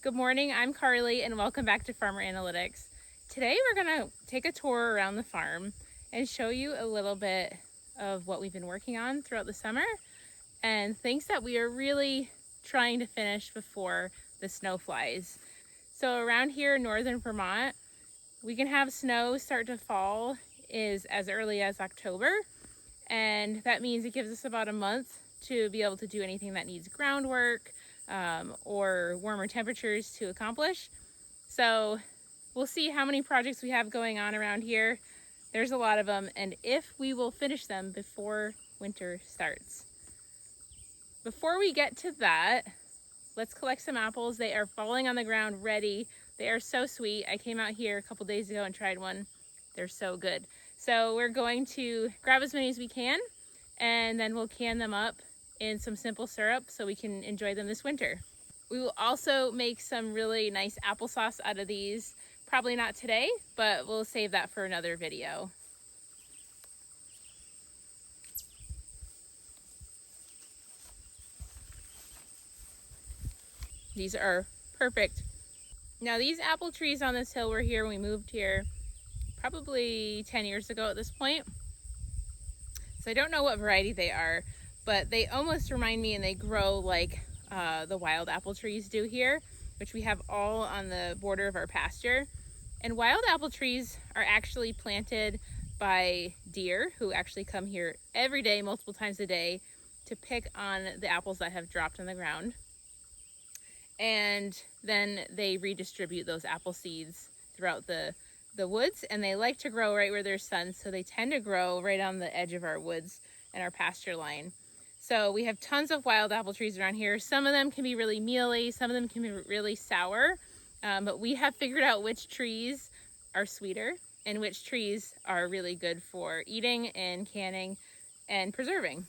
Good morning, I'm Carly and welcome back to Farmer Analytics. Today we're going to take a tour around the farm and show you a little bit of what we've been working on throughout the summer and things that we are really trying to finish before the snow flies. So around here in northern Vermont, we can have snow start to fall as early as October, and that means it gives us about a month to be able to do anything that needs groundwork or warmer temperatures to accomplish. So we'll see how many projects we have going on around here. There's a lot of them, and if we will finish them before winter starts. Before we get to that, let's collect some apples. They are falling on the ground ready. They are so sweet. I came out here a couple days ago and tried one. They're so good. So we're going to grab as many as we can, and then we'll can them up in some simple syrup so we can enjoy them this winter. We will also make some really nice applesauce out of these. Probably not today, but we'll save that for another video. These are perfect. Now these apple trees on this hill were here when we moved here probably 10 years ago at this point. So I don't know what variety they are, but they almost remind me, and they grow like the wild apple trees do here, which we have all on the border of our pasture. And wild apple trees are actually planted by deer who actually come here every day, multiple times a day, to pick on the apples that have dropped on the ground. And then they redistribute those apple seeds throughout the woods, and they like to grow right where there's sun, so they tend to grow right on the edge of our woods and our pasture line. So we have tons of wild apple trees around here. Some of them can be really mealy, some of them can be really sour, but we have figured out which trees are sweeter and which trees are really good for eating and canning and preserving.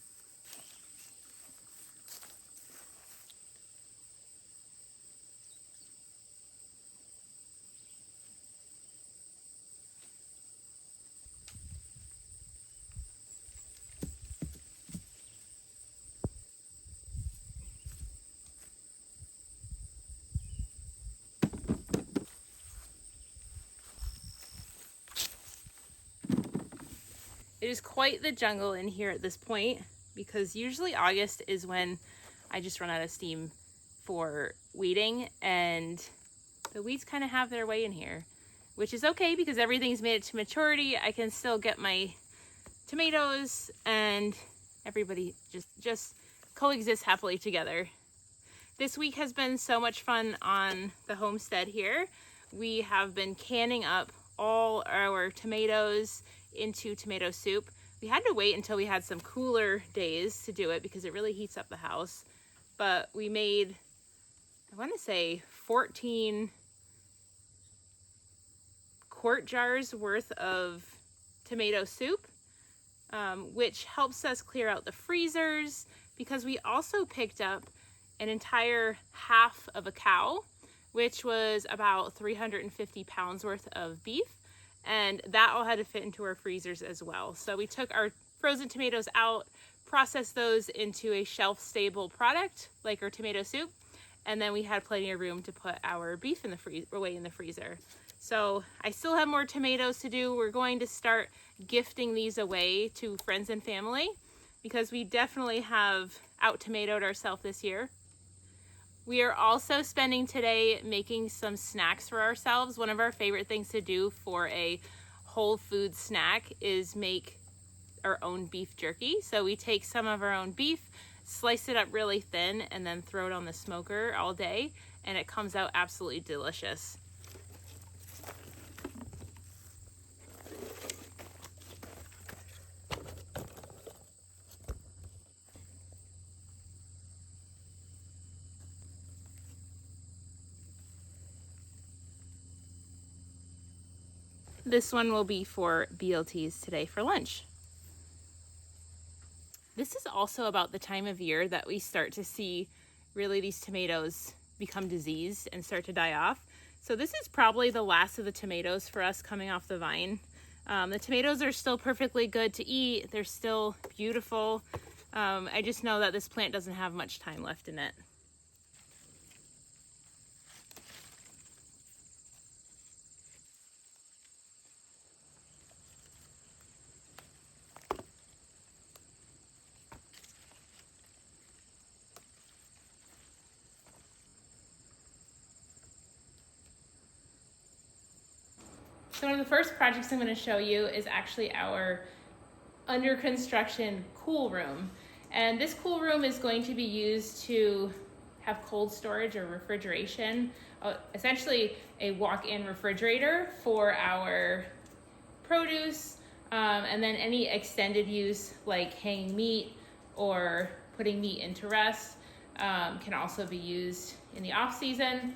It is quite the jungle in here at this point, because usually August is when I just run out of steam for weeding, and the weeds kind of have their way in here, which is okay because everything's made it to maturity. I can still get my tomatoes, and everybody just coexist happily together. This week has been so much fun on the homestead here. We have been canning up all our tomatoes into tomato soup. We had to wait until we had some cooler days to do it because it really heats up the house. But we made, I want to say 14 quart jars worth of tomato soup, which helps us clear out the freezers, because we also picked up an entire half of a cow, which was about 350 pounds worth of beef. And that all had to fit into our freezers as well. So we took our frozen tomatoes out, processed those into a shelf-stable product like our tomato soup, and then we had plenty of room to put our beef in the freezer. So I still have more tomatoes to do. We're going to start gifting these away to friends and family because we definitely have out-tomatoed ourselves this year. We are also spending today making some snacks for ourselves. One of our favorite things to do for a whole food snack is make our own beef jerky. So we take some of our own beef, slice it up really thin, and then throw it on the smoker all day, and it comes out absolutely delicious. This one will be for BLTs today for lunch. This is also about the time of year that we start to see really these tomatoes become diseased and start to die off. So this is probably the last of the tomatoes for us coming off the vine. The tomatoes are still perfectly good to eat. They're still beautiful. I just know that this plant doesn't have much time left in it. So one of the first projects I'm going to show you is actually our under construction cool room. And this cool room is going to be used to have cold storage or refrigeration, essentially a walk-in refrigerator for our produce, and then any extended use like hanging meat or putting meat into rest can also be used in the off season.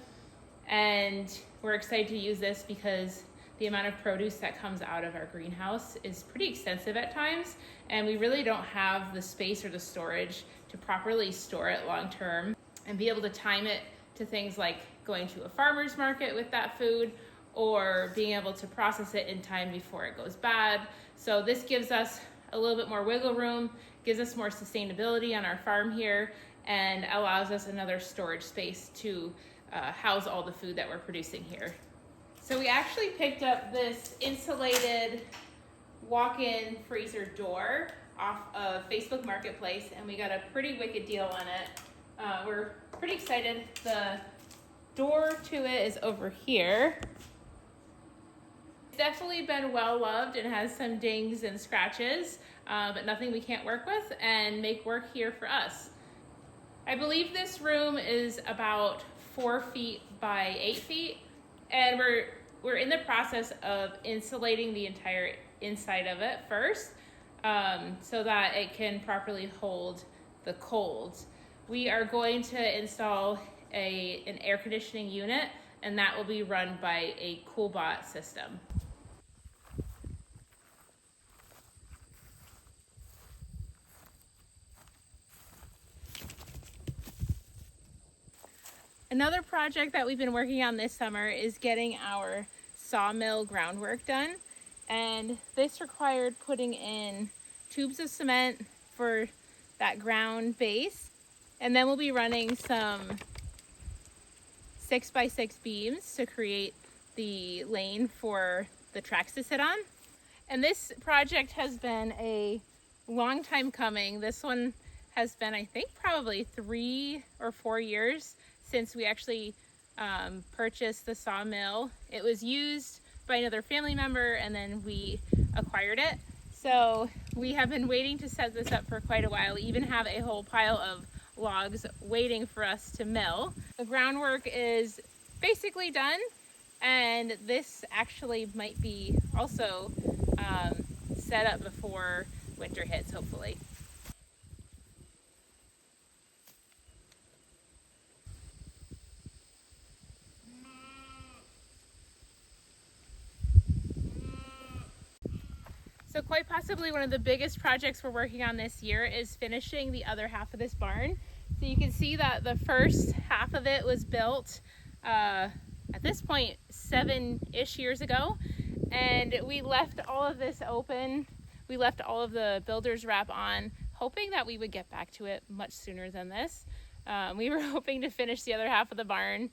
And we're excited to use this because the amount of produce that comes out of our greenhouse is pretty extensive at times, and we really don't have the space or the storage to properly store it long term and be able to time it to things like going to a farmer's market with that food or being able to process it in time before it goes bad. So this gives us a little bit more wiggle room, gives us more sustainability on our farm here, and allows us another storage space to house all the food that we're producing here. So we actually picked up this insulated walk-in freezer door off of Facebook Marketplace, and we got a pretty wicked deal on it. We're pretty excited. The door to it is over here. It's definitely been well loved and has some dings and scratches, but nothing we can't work with and make work here for us. I believe this room is about 4 feet by 8 feet, and we're in the process of insulating the entire inside of it first, so that it can properly hold the cold. We are going to install an air conditioning unit, and that will be run by a CoolBot system. Another project that we've been working on this summer is getting our sawmill groundwork done, and this required putting in tubes of cement for that ground base, and then we'll be running some 6x6 beams to create the lane for the tracks to sit on. And this project has been a long time coming. This one has been, I think, probably 3 or 4 years since we actually purchased the sawmill. It was used by another family member, and then we acquired it. So we have been waiting to set this up for quite a while. We even have a whole pile of logs waiting for us to mill. The groundwork is basically done, and this actually might be also set up before winter hits, hopefully. So quite possibly one of the biggest projects we're working on this year is finishing the other half of this barn. So you can see that the first half of it was built at this point 7-ish years ago, and we left all of this open. We left all of the builder's wrap on, hoping that we would get back to it much sooner than this. We were hoping to finish the other half of the barn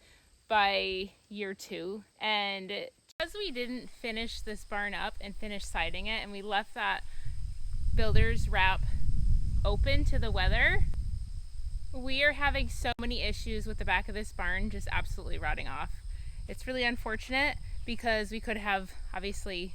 by year 2, and because we didn't finish this barn up and finish siding it, and we left that builder's wrap open to the weather, we are having so many issues with the back of this barn just absolutely rotting off. It's really unfortunate because we could have obviously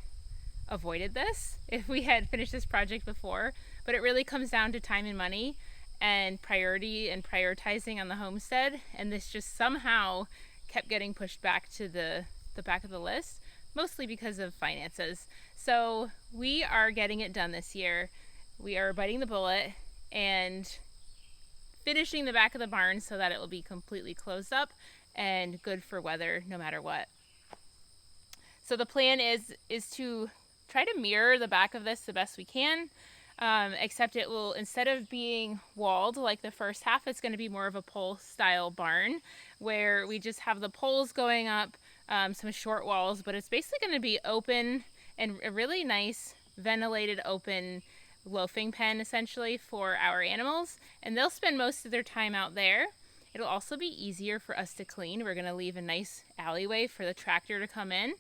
avoided this if we had finished this project before, but it really comes down to time and money and priority and prioritizing on the homestead, and this just somehow kept getting pushed back to the back of the list, mostly because of finances. So we are getting it done this year. We are biting the bullet and finishing the back of the barn so that it will be completely closed up and good for weather no matter what. So the plan is to try to mirror the back of this the best we can, except it will, instead of being walled like the first half, it's going to be more of a pole style barn where we just have the poles going up, some short walls, but it's basically going to be open and a really nice ventilated open loafing pen essentially for our animals, and they'll spend most of their time out there. It'll also be easier for us to clean. We're going to leave a nice alleyway for the tractor to come in.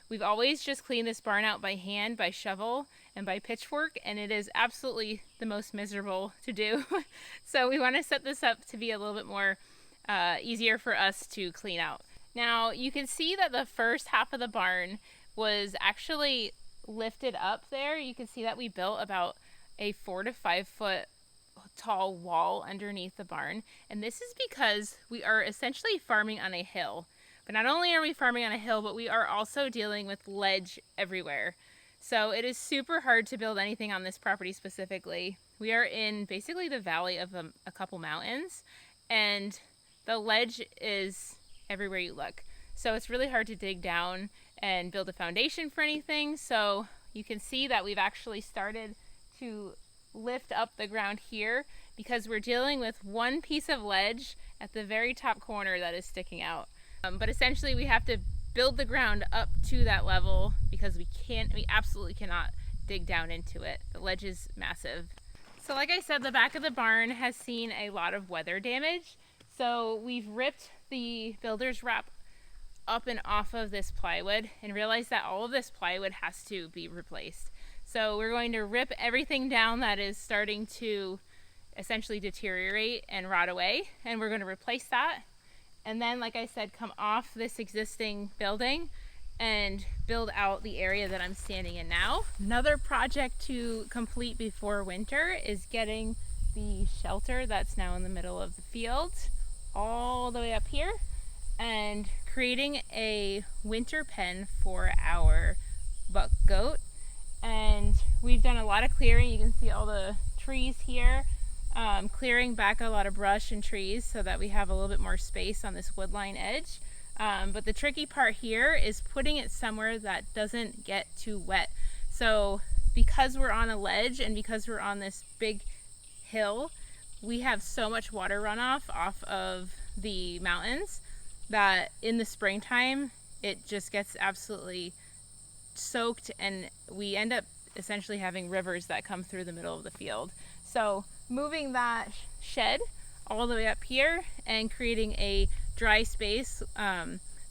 We've always just cleaned this barn out by hand, by shovel, and by pitchfork, and it is absolutely the most miserable to do. So we want to set this up to be a little bit more easier for us to clean out. Now you can see that the first half of the barn was actually lifted up there. You can see that we built about a 4 to 5 foot tall wall underneath the barn. And this is because we are essentially farming on a hill. But not only are we farming on a hill, but we are also dealing with ledge everywhere. So it is super hard to build anything on this property specifically. We are in basically the valley of a couple mountains, and the ledge is everywhere you look. So it's really hard to dig down and build a foundation for anything. So you can see that we've actually started to lift up the ground here because we're dealing with one piece of ledge at the very top corner that is sticking out. But essentially we have to build the ground up to that level because we absolutely cannot dig down into it. The ledge is massive. So like I said, the back of the barn has seen a lot of weather damage. So we've ripped the builder's wrap up and off of this plywood and realized that all of this plywood has to be replaced. So we're going to rip everything down that is starting to essentially deteriorate and rot away, and we're going to replace that. And then, like I said, come off this existing building and build out the area that I'm standing in now. Another project to complete before winter is getting the shelter that's now in the middle of the field all the way up here and creating a winter pen for our buck goat. And we've done a lot of clearing. You can see all the trees here, clearing back a lot of brush and trees so that we have a little bit more space on this woodline edge. But the tricky part here is putting it somewhere that doesn't get too wet. So because we're on a ledge and because we're on this big hill, we have so much water runoff off of the mountains that in the springtime it just gets absolutely soaked, and we end up essentially having rivers that come through the middle of the field. So moving that shed all the way up here and creating a dry space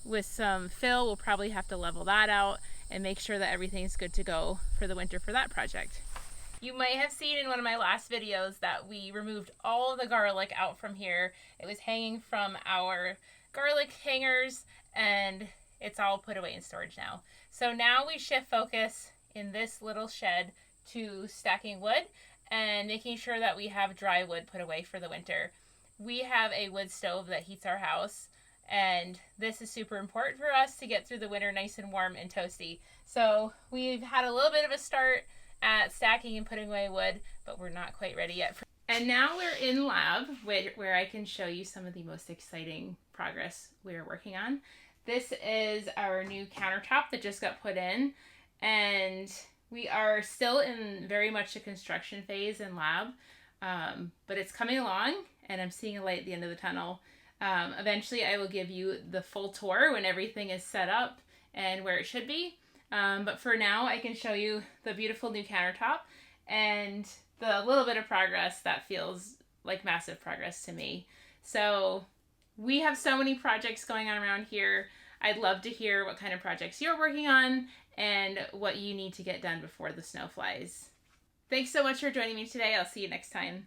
with some fill, we'll probably have to level that out and make sure that everything's good to go for the winter for that project. You might have seen in one of my last videos that we removed all of the garlic out from here. It was hanging from our garlic hangers and it's all put away in storage now. So now we shift focus in this little shed to stacking wood and making sure that we have dry wood put away for the winter. We have a wood stove that heats our house, and this is super important for us to get through the winter nice and warm and toasty. So we've had a little bit of a start at stacking and putting away wood, but we're not quite ready yet. And now we're in lab, where I can show you some of the most exciting progress we're working on. This is our new countertop that just got put in, and we are still in very much the construction phase in lab, but it's coming along and I'm seeing a light at the end of the tunnel. Eventually I will give you the full tour when everything is set up and where it should be. But for now I can show you the beautiful new countertop and the little bit of progress that feels like massive progress to me. So we have so many projects going on around here. I'd love to hear what kind of projects you're working on and what you need to get done before the snow flies. Thanks so much for joining me today. I'll see you next time.